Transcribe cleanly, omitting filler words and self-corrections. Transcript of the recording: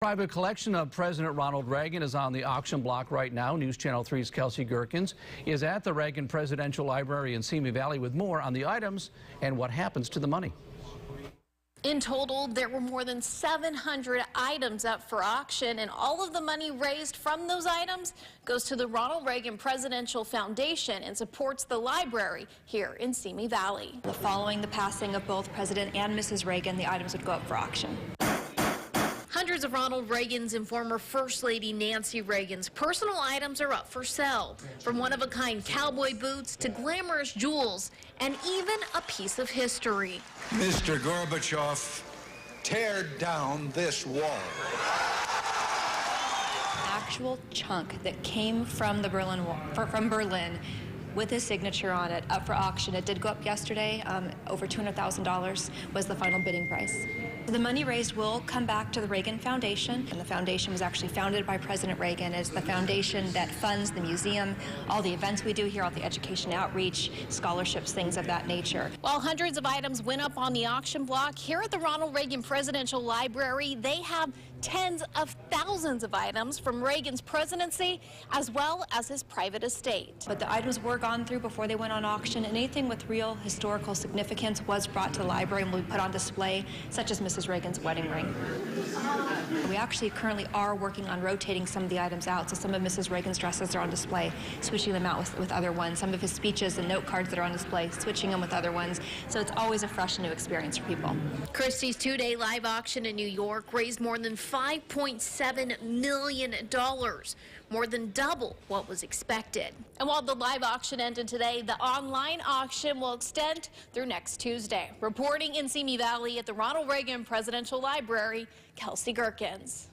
Private collection of President Ronald Reagan is on the auction block right now. News Channel 3's Kelsey Gerkins is at the Reagan Presidential Library in Simi Valley with more on the items and what happens to the money. In total, there were more than 700 items up for auction, and all of the money raised from those items goes to the Ronald Reagan Presidential Foundation and supports the library here in Simi Valley. Following the passing of both President and Mrs. Reagan, the items would go up for auction. Hundreds of Ronald Reagan's and former First Lady Nancy Reagan's personal items are up for sale, from one-of-a-kind cowboy boots to glamorous jewels and even a piece of history. Mr. Gorbachev, tear down this wall. Actual chunk that came from the Berlin Wall, from Berlin, with his signature on it, up for auction. It did go up yesterday. Over $200,000 was the final bidding price. The money raised will come back to the Reagan Foundation, and the foundation was actually founded by President Reagan. It's the foundation that funds the museum, all the events we do here, all the education outreach, scholarships, things of that nature. While hundreds of items went up on the auction block, here at the Ronald Reagan Presidential Library, they have tens of thousands of items from Reagan's presidency as well as his private estate. But the items were gone through before they went on auction, and anything with real historical significance was brought to the library and will be put on display, such as Mrs. Reagan's wedding ring. We actually currently are working on rotating some of the items out, so some of Mrs. Reagan's dresses are on display, switching them out with other ones. Some of his speeches and note cards that are on display, switching them with other ones. So it's always a fresh and new experience for people. Christie's two-day live auction in New York raised more than $5.7 million, more than double what was expected. And while the live auction ended today, the online auction will extend through next Tuesday. Reporting in Simi Valley at the Ronald Reagan Presidential Library, Kelsey Gerkins.